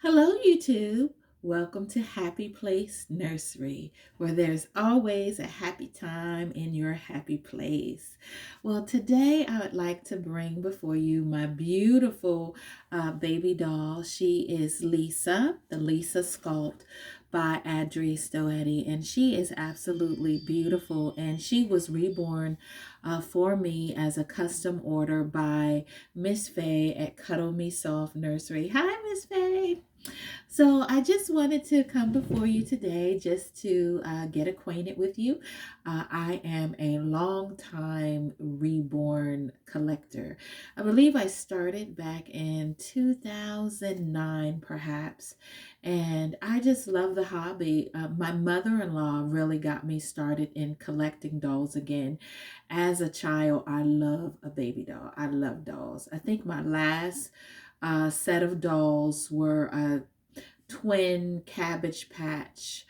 Hello, YouTube. Welcome to Happy Place Nursery, where there's always a happy time in your happy place. Well, today I would like to bring before you my beautiful baby doll. She is Lisa, the Lisa Sculpt by Adrie Stoete, and she is absolutely beautiful. And she was reborn for me as a custom order by Miss Faye at Cuddle Me Soft Nursery. Hi, Miss Faye. So I just wanted to come before you today just to get acquainted with you. I am a long time reborn collector. I believe I started back in 2009 perhaps, and I just love the hobby. My mother-in-law really got me started in collecting dolls again. As a child, I love a baby doll. I love dolls. I think my last set of dolls were twin Cabbage Patch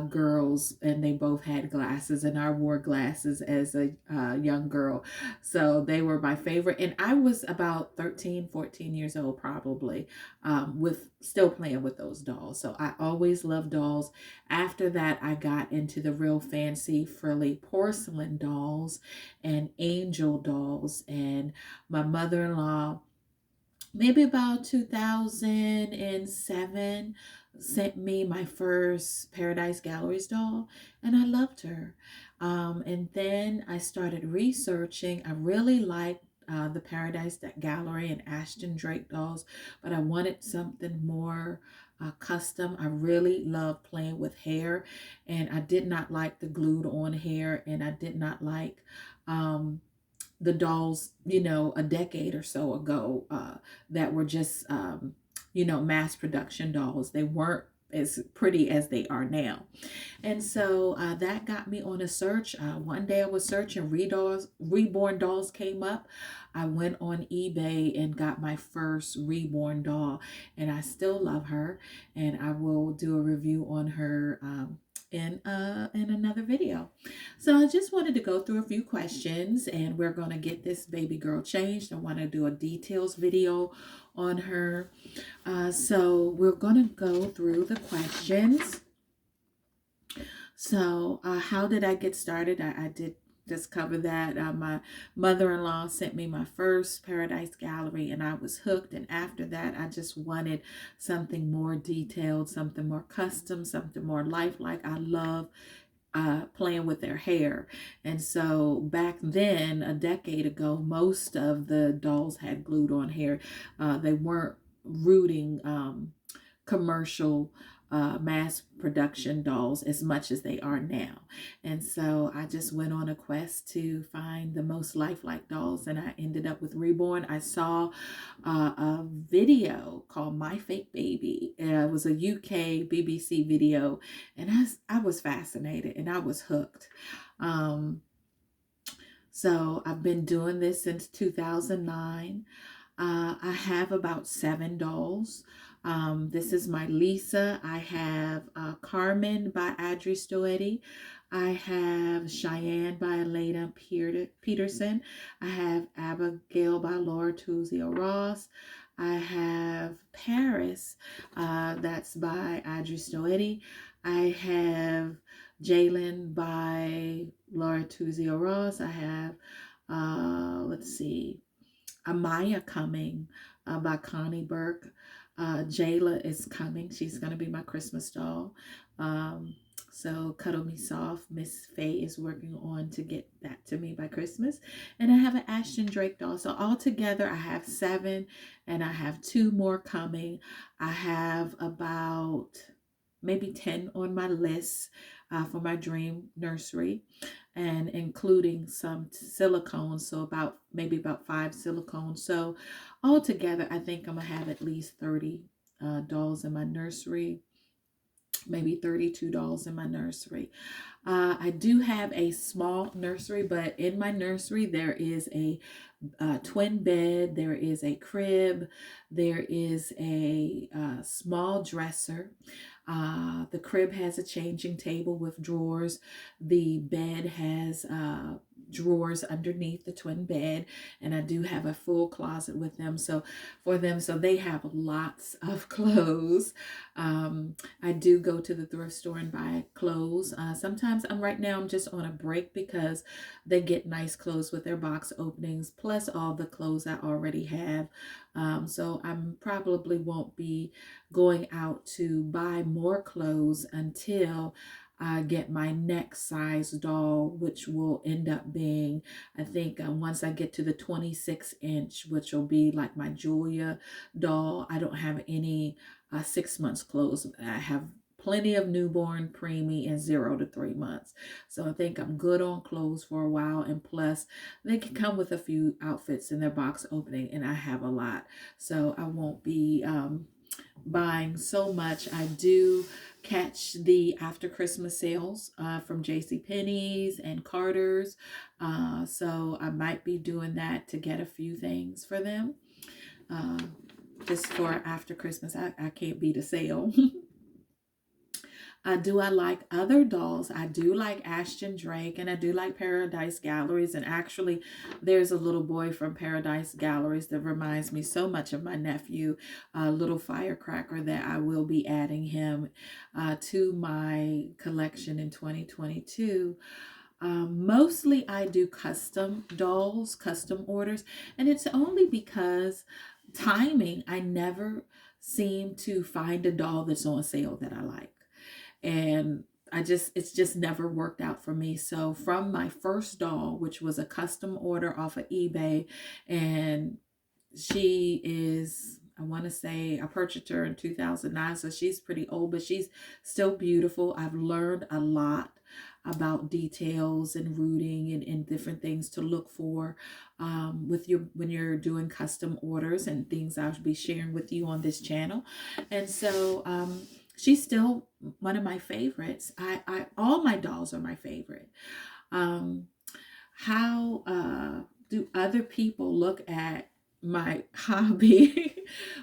girls, and they both had glasses, and I wore glasses as a young girl. So they were my favorite. And I was about 13, 14 years old probably, with still playing with those dolls. So I always loved dolls. After that, I got into the real fancy frilly porcelain dolls and angel dolls. And my mother-in-law, maybe about 2007, sent me my first Paradise Galleries doll, and I loved her. And then I started researching. I really liked the Paradise Gallery and Ashton Drake dolls, but I wanted something more custom. I really love playing with hair, and I did not like the glued on hair, and I did not like the dolls, a decade or so ago, that were just, mass production dolls. They weren't as pretty as they are now. And so that got me on a search. One day I was searching, Reborn dolls came up. I went on eBay and got my first Reborn doll, and I still love her. And I will do a review on her in another video. So I just wanted to go through a few questions, and we're going to get this baby girl changed. I want to do a details video on her. So we're going to go through the questions. So how did I get started? I did just cover that. My mother-in-law sent me my first Paradise Gallery, and I was hooked. And after that, I just wanted something more detailed, something more custom, something more lifelike. I love playing with their hair. And so back then, a decade ago, most of the dolls had glued on hair. They weren't rooting commercial mass production dolls as much as they are now. And so I just went on a quest to find the most lifelike dolls, and I ended up with Reborn. I saw a video called My Fake Baby. It was a UK BBC video, and I was fascinated and I was hooked. So I've been doing this since 2009. I have about 7 dolls. This is my Lisa. I have Carmen by Adrie Stoete. I have Cheyenne by Elena Peterson. I have Abigail by Laura Tuzio Ross. I have Paris, that's by Adrie Stoete. I have Jalen by Laura Tuzio Ross. I have, let's see, Amaya coming by Connie Burke. Jayla is coming. She's going to be my Christmas doll. So Cuddle Me Soft, Miss Faye is working on to get that to me by Christmas. And I have an Ashton Drake doll. So altogether I have 7, and I have 2 more coming. I have about maybe 10 on my list for my dream nursery, and including some silicone, so maybe about 5 silicone. So altogether, I think I'm gonna have at least 30 dolls in my nursery, maybe 32 dolls in my nursery. I do have a small nursery, but in my nursery there is a twin bed, there is a crib, there is a small dresser. The crib has a changing table with drawers. The bed has drawers underneath the twin bed, and I do have a full closet with them. So so they have lots of clothes. I do go to the thrift store and buy clothes. Sometimes right now I'm just on a break because they get nice clothes with their box openings, plus all the clothes I already have. So I probably won't be going out to buy more clothes until I get my next size doll, which will end up being, I think, once I get to the 26-inch, which will be like my Julia doll. I don't have any 6 months clothes. I have plenty of newborn, preemie, and 0 to 3 months. So I think I'm good on clothes for a while. And plus, they can come with a few outfits in their box opening, and I have a lot. So I won't be buying so much. I do catch the after Christmas sales from JCPenney's and Carter's. So I might be doing that to get a few things for them. Uh, just for after Christmas. I can't beat a sale. Do I like other dolls? I do like Ashton Drake, and I do like Paradise Galleries. And actually, there's a little boy from Paradise Galleries that reminds me so much of my nephew, Little Firecracker, that I will be adding him to my collection in 2022. Mostly I do custom dolls, custom orders, and it's only because timing, I never seem to find a doll that's on sale that I like. And it's just never worked out for me. So from my first doll, which was a custom order off of eBay, and she is, I want to say, I purchased her in 2009, so she's pretty old, but she's still beautiful. I've learned a lot about details and rooting and different things to look for with your when you're doing custom orders, and things I'll be sharing with you on this channel. And so she's still one of my favorites. I all my dolls are my favorite. Um, how do other people look at my hobby?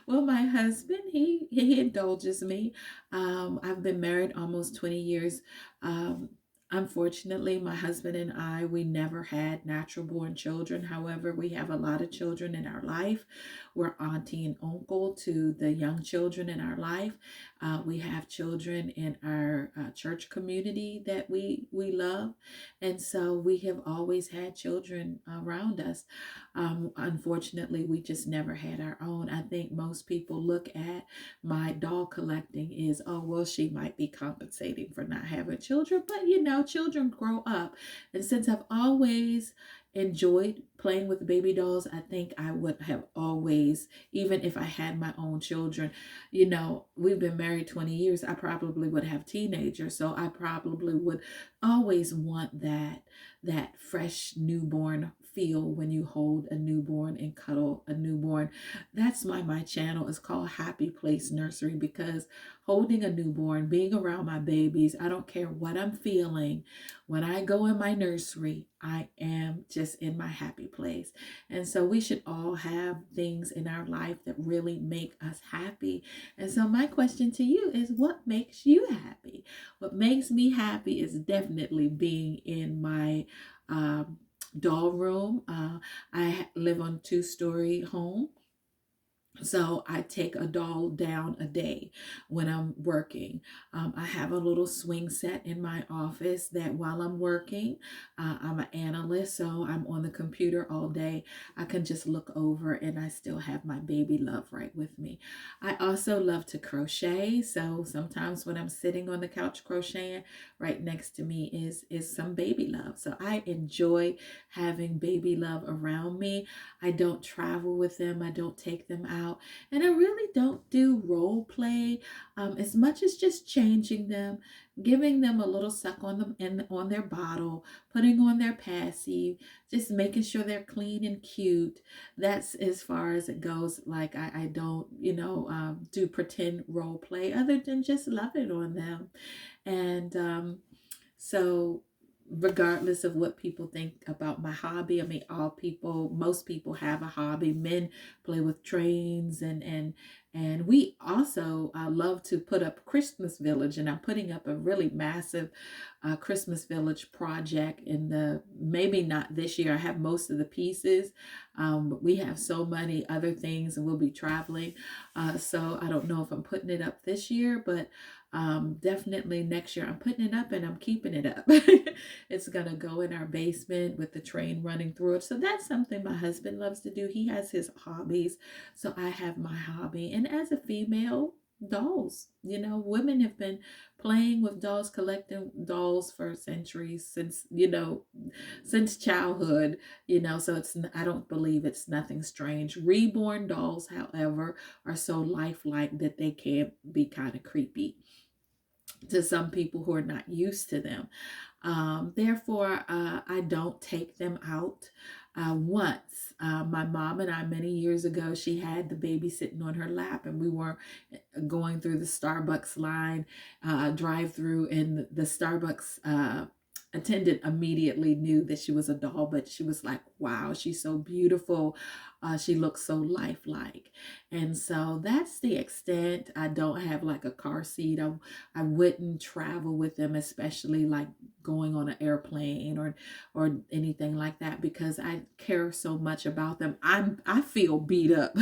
Well, my husband, he indulges me. I've been married almost 20 years. Um, Unfortunately, my husband and I, we never had natural born children. However, we have a lot of children in our life. We're auntie and uncle to the young children in our life. We have children in our church community that we love. And so we have always had children around us. Unfortunately, we just never had our own. I think most people look at my doll collecting is, oh, well, she might be compensating for not having children. But, children grow up. And since I've always enjoyed playing with baby dolls, I think I would have always, even if I had my own children, we've been married 20 years, I probably would have teenagers. So I probably would always want that fresh newborn feel when you hold a newborn and cuddle a newborn. That's why my channel is called Happy Place Nursery, because holding a newborn, being around my babies, I don't care what I'm feeling. When I go in my nursery, I am just in my happy place. And so we should all have things in our life that really make us happy. And so my question to you is, what makes you happy? What makes me happy is definitely being in my doll room. I live on a 2-story home. So I take a doll down a day when I'm working. I have a little swing set in my office that while I'm working, I'm an analyst, so I'm on the computer all day. I can just look over and I still have my baby love right with me. I also love to crochet. So sometimes when I'm sitting on the couch crocheting, right next to me is some baby love. So I enjoy having baby love around me. I don't travel with them. I don't take them out. And I really don't do role play as much as just changing them, giving them a little suck on them and on their bottle, putting on their passive, just making sure they're clean and cute. That's as far as it goes. Like I don't, do pretend role play other than just love it on them. And so regardless of what people think about my hobby, I mean, most people have a hobby. Men play with trains And we also love to put up Christmas Village, and I'm putting up a really massive Christmas Village project in the, maybe not this year. I have most of the pieces, but we have so many other things and we'll be traveling. So I don't know if I'm putting it up this year, but definitely next year I'm putting it up and I'm keeping it up. It's gonna go in our basement with the train running through it. So that's something my husband loves to do. He has his hobbies, so I have my hobby. And as a female, dolls. You know, women have been playing with dolls, collecting dolls for centuries, since, since childhood, so I don't believe it's nothing strange. Reborn dolls, however, are so lifelike that they can be kind of creepy to some people who are not used to them. Therefore, I don't take them out. Once, my mom and I, many years ago, she had the baby sitting on her lap, and we were going through the Starbucks line, drive through, and the Starbucks attendant immediately knew that she was a doll, but she was like, wow, she's so beautiful. She looks so lifelike. And so that's the extent. I don't have like a car seat. I wouldn't travel with them, especially like going on an airplane or anything like that, because I care so much about them. I feel beat up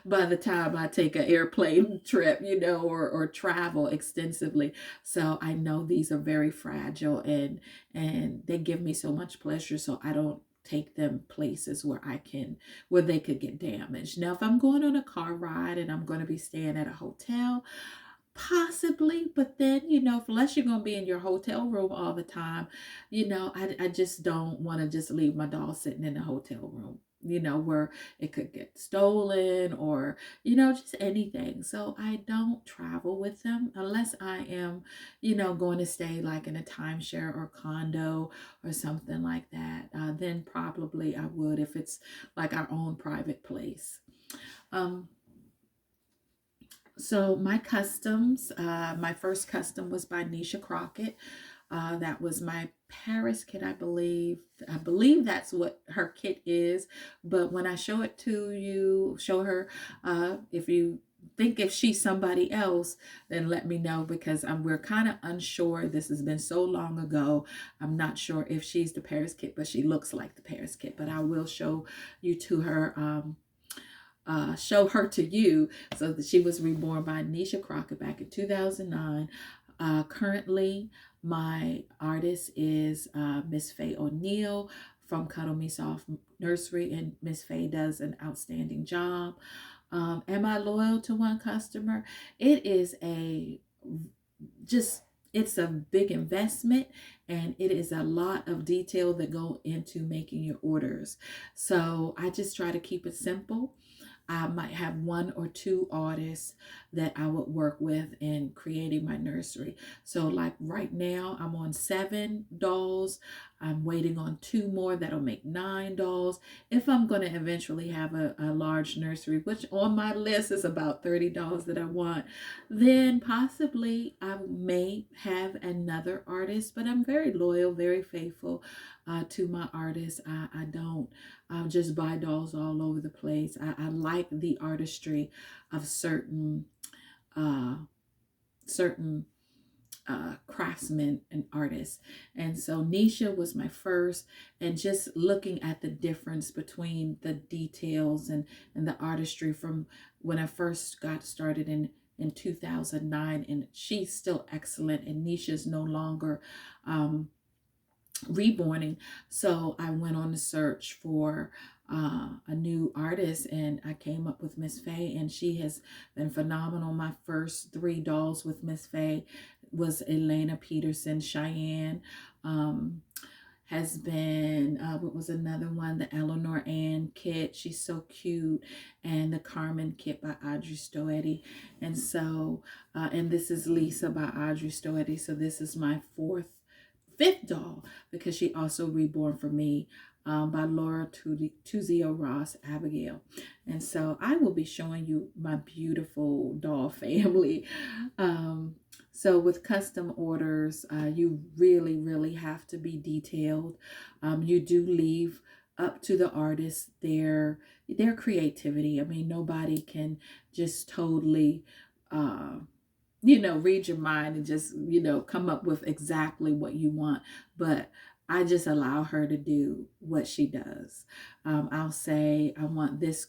by the time I take an airplane trip, or travel extensively. So I know these are very fragile, and they give me so much pleasure. So I don't take them places where they could get damaged. Now, if I'm going on a car ride and I'm going to be staying at a hotel, possibly, but then, unless you're going to be in your hotel room all the time, I just don't want to just leave my doll sitting in the hotel room, where it could get stolen or, just anything. So I don't travel with them unless I am, going to stay like in a timeshare or condo or something like that. Then probably I would, if it's like our own private place. Um, so my first custom was by Nisha Crockett. That was my Paris kit, I believe. I believe that's what her kit is. But when I show it to you, show her, if you think if she's somebody else, then let me know, because we're kind of unsure. This has been so long ago. I'm not sure if she's the Paris kit, but she looks like the Paris kit. But I will show you to her. Show her to you. So that she was reborn by Nisha Crockett back in 2009. Currently, my artist is Miss Faye O'Neill from Cuddle Me Soft Nursery, and Miss Faye does an outstanding job. Am I loyal to one customer? It is it's a big investment, and it is a lot of detail that go into making your orders. So I just try to keep it simple. I might have one or two artists that I would work with in creating my nursery. So like right now, I'm on 7 dolls. I'm waiting on 2 more that'll make 9 dolls. If I'm going to eventually have a large nursery, which on my list is about 30 dolls that I want, then possibly I may have another artist, but I'm very loyal, very faithful to my artists. I don't just buy dolls all over the place. I like the artistry of uh, certain craftsmen and artists. And so Nisha was my first, and just looking at the difference between the details and the artistry from when I first got started in 2009, and she's still excellent, and Nisha's no longer reborning. So I went on a search for a new artist, and I came up with Miss Faye, and she has been phenomenal. My first 3 dolls with Miss Faye was Elena Peterson. Cheyenne has been, what was another one? The Eleanor Ann kit. She's so cute. And the Carmen kit by Adrie Stoete. And so, and this is Lisa by Adrie Stoete. So this is my fifth doll, because she also reborn for me, by Laura Tuzio Ross Abigail. And so I will be showing you my beautiful doll family. So with custom orders, you really, really have to be detailed. You do leave up to the artist, their creativity. I mean, nobody can just totally read your mind and just, come up with exactly what you want. But I just allow her to do what she does. I'll say, I want this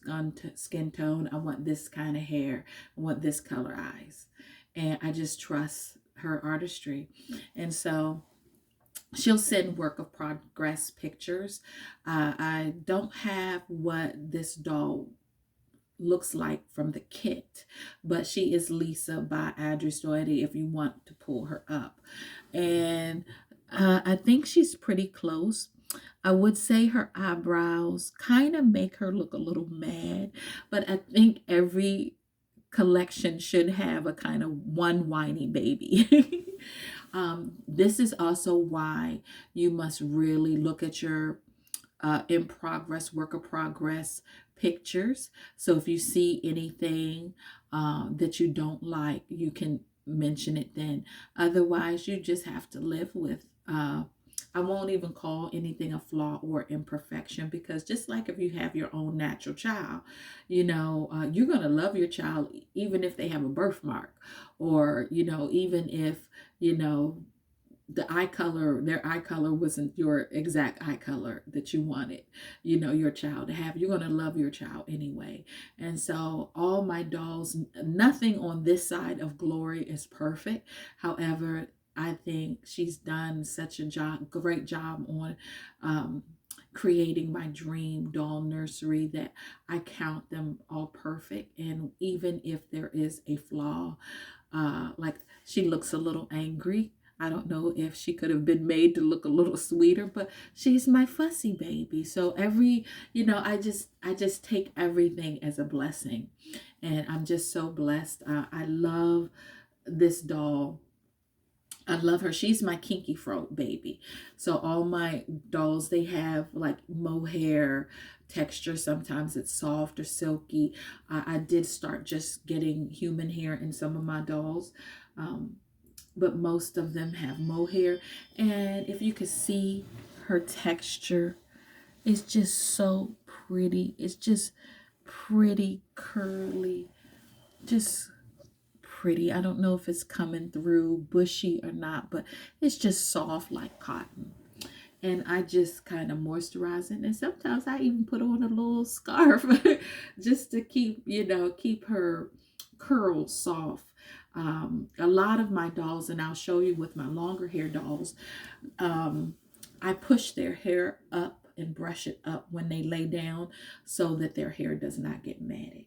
skin tone. I want this kind of hair. I want this color eyes. And I just trust her artistry. And so she'll send work of progress pictures. I don't have what this doll looks like from the kit, but she is Lisa by Adrie Stoete if you want to pull her up. And I think she's pretty close. I would say her eyebrows kind of make her look a little mad, but I think every collection should have a kind of one whiny baby. This is also why you must really look at your in progress, work of progress pictures. So if you see anything that you don't like, you can mention it then. Otherwise, you just have to live with. I won't even call anything a flaw or imperfection, because just like if you have your own natural child, you're going to love your child even if they have a birthmark, or, even if, their eye color wasn't your exact eye color that you wanted, your child to have. You're going to love your child anyway. And so all my dolls, nothing on this side of Glory is perfect. However, I think she's done such a great job on creating my dream doll nursery that I count them all perfect. And even if there is a flaw, like she looks a little angry, I don't know if she could have been made to look a little sweeter, but she's my fussy baby. So I just take everything as a blessing, and I'm just so blessed. I love this doll. I love her. She's my kinky fro baby. So all my dolls, they have like mohair texture. Sometimes it's soft or silky. I did start just getting human hair in some of my dolls. But most of them have mohair. And if you could see her texture, it's just so pretty. It's just pretty, curly, just pretty. I don't know if it's coming through bushy or not, but it's just soft like cotton. And I just kind of moisturize it. And sometimes I even put on a little scarf just to keep her curls soft. A lot of my dolls, and I'll show you with my longer hair dolls, I push their hair up and brush it up when they lay down so that their hair does not get matted.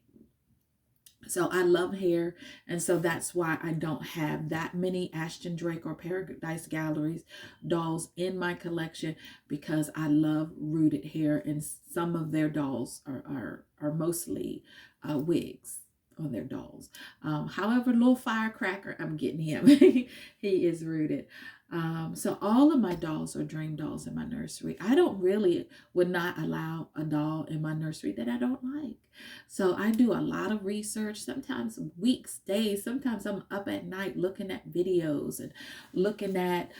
So I love hair, and so that's why I don't have that many Ashton Drake or Paradise Galleries dolls in my collection, because I love rooted hair, and some of their dolls are mostly wigs on their dolls. However, little firecracker, I'm getting him. He is rooted. So all of my dolls are dream dolls in my nursery. I would not allow a doll in my nursery that I don't like. So I do a lot of research, sometimes weeks, days. Sometimes I'm up at night looking at videos and looking at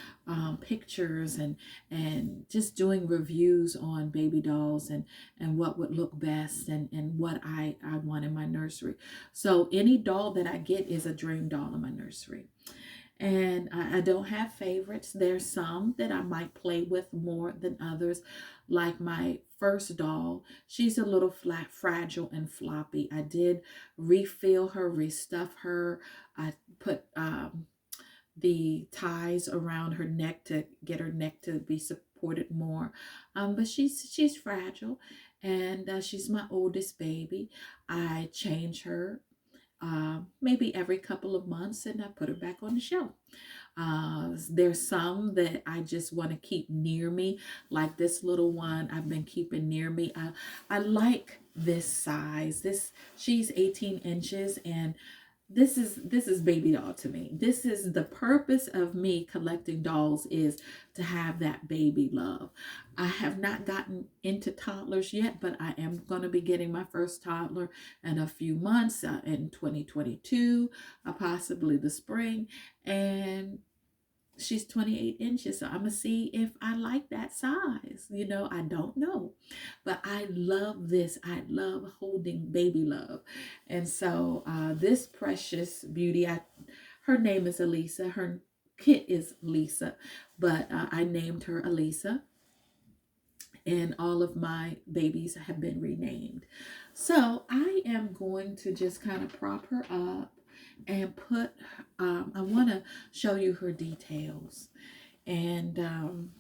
pictures and just doing reviews on baby dolls and what would look best and what I want in my nursery. So any doll that I get is a dream doll in my nursery. And I don't have favorites. There's some that I might play with more than others. Like my first doll, she's a little flat, fragile, and floppy. I did refill her, restuff her. I put the ties around her neck to get her neck to be supported more. But she's fragile, and she's my oldest baby. I change her maybe every couple of months, and I put her back on the shelf. There's some that I just want to keep near me, like this little one I've been keeping near me. I like this size. She's 18 inches, and this is baby doll to me. This is the purpose of me collecting dolls, is to have that baby love. I have not gotten into toddlers yet, but I am going to be getting my first toddler in a few months, in 2022, possibly the spring. And she's 28 inches. So I'm going to see if I like that size. I don't know. But I love this. I love holding baby love. And so this precious beauty, her name is Elisa. Her kit is Lisa, but I named her Elisa. And all of my babies have been renamed. So I am going to just kind of prop her up and put, I want to show you her details. And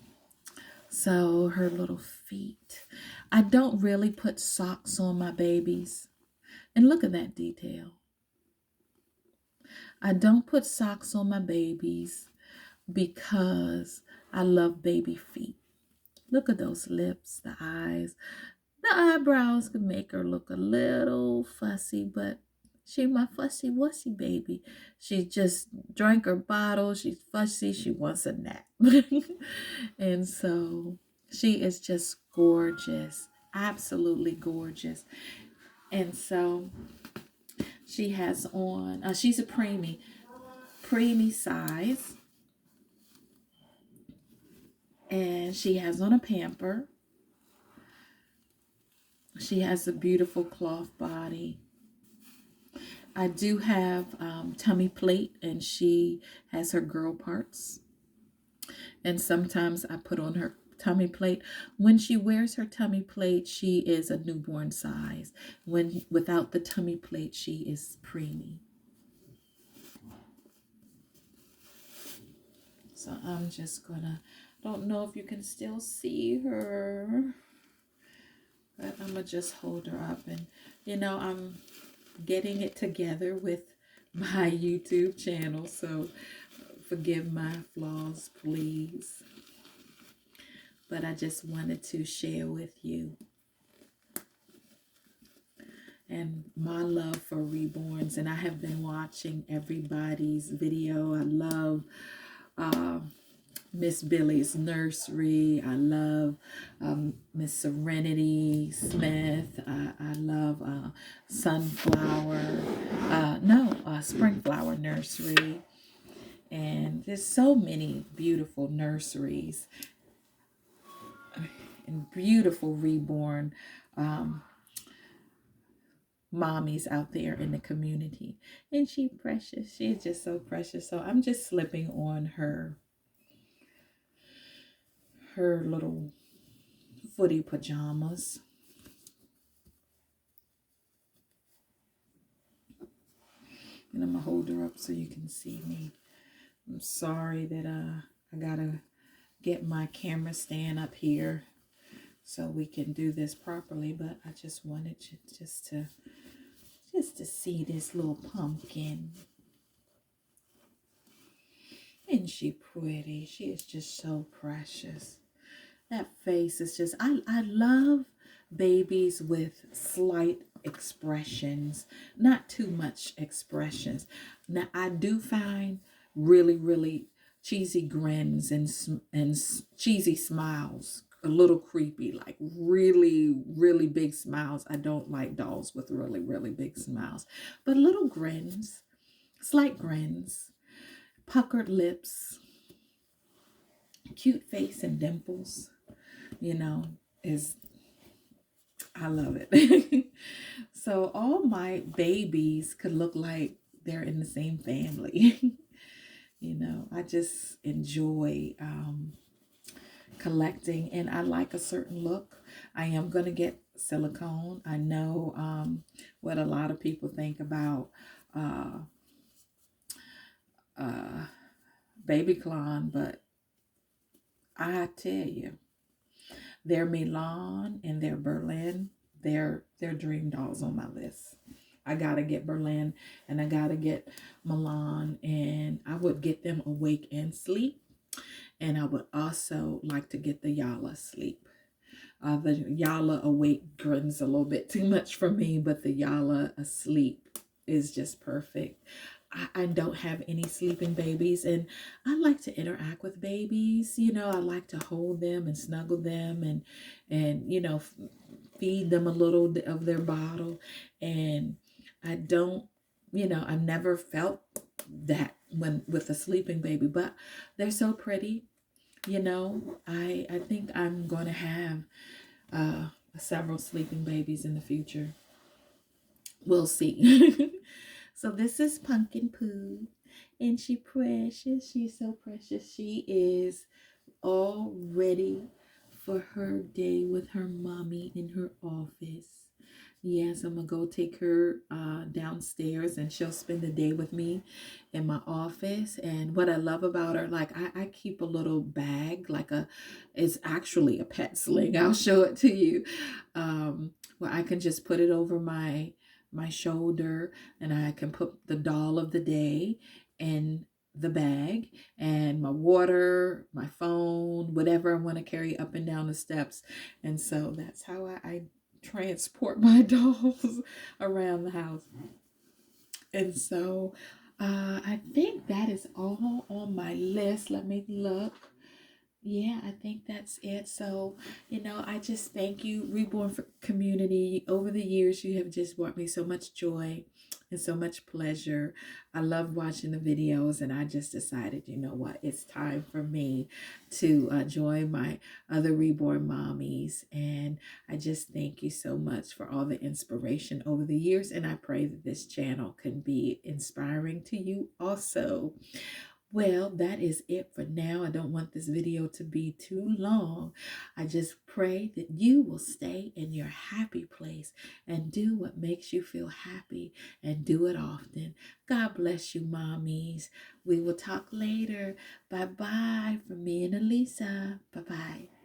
so her little feet. I don't really put socks on my babies. And look at that detail. I don't put socks on my babies because I love baby feet. Look at those lips, the eyes. The eyebrows could make her look a little fussy, but she my fussy wussy baby. She just drank her bottle. She's fussy. She wants a nap. And so she is just gorgeous. Absolutely gorgeous. And so she has on, she's a preemie size. And she has on a pamper. She has a beautiful cloth body. I do have tummy plate, and she has her girl parts. And sometimes I put on her tummy plate. When she wears her tummy plate, she is a newborn size. Without the tummy plate, she is preemie. So I'm just gonna, don't know if you can still see her, but I'm gonna just hold her up. And I'm getting it together with my YouTube channel, so forgive my flaws, please. But I just wanted to share with you and my love for reborns. And I have been watching everybody's video. I love Miss Billy's nursery. I love Miss Serenity Smith. I love Springflower Nursery. And there's so many beautiful nurseries and beautiful reborn mommies out there in the community. And she's precious. She's just so precious. So I'm just slipping on her little footy pajamas. And I'm gonna hold her up so you can see me. I'm sorry that I gotta get my camera stand up here so we can do this properly, but I just wanted you just to see this little pumpkin. Isn't she pretty? She is just so precious. That face is just, I love babies with slight expressions, not too much expressions. Now, I do find really, really cheesy grins and cheesy smiles a little creepy, like really, really big smiles. I don't like dolls with really, really big smiles, but little grins, slight grins, puckered lips, cute face and dimples, is, I love it. So all my babies could look like they're in the same family. I just enjoy collecting, and I like a certain look. I am going to get silicone. I know what a lot of people think about baby clown, but I tell you, their Milan and their Berlin, they're dream dolls on my list. I gotta get Berlin and I gotta get Milan, and I would get them awake and sleep. And I would also like to get the Yala sleep. The Yala awake grins a little bit too much for me, but the Yala asleep is just perfect. I don't have any sleeping babies, and I like to interact with babies. I like to hold them and snuggle them and feed them a little of their bottle. And I don't, I've never felt that when with a sleeping baby, but they're so pretty. I think I'm going to have several sleeping babies in the future. We'll see. So this is Pumpkin Poo, and she precious. She's so precious. She is all ready for her day with her mommy in her office. Yes, I'm gonna go take her downstairs and she'll spend the day with me in my office. And what I love about her, like I keep a little bag, it's actually a pet sling. I'll show it to you, where I can just put it over my shoulder, and I can put the doll of the day in the bag, and my water, my phone, whatever I want to carry up and down the steps. And so that's how I transport my dolls around the house. And so I think that is all on my list. Let me look. Yeah, I think that's it. So, I just thank you, Reborn for community. Over the years, you have just brought me so much joy and so much pleasure. I love watching the videos, and I just decided, you know what, it's time for me to join my other Reborn mommies. And I just thank you so much for all the inspiration over the years. And I pray that this channel can be inspiring to you also. Well, that is it for now. I don't want this video to be too long. I just pray that you will stay in your happy place and do what makes you feel happy, and do it often. God bless you, mommies. We will talk later. Bye-bye from me and Elisa. Bye-bye.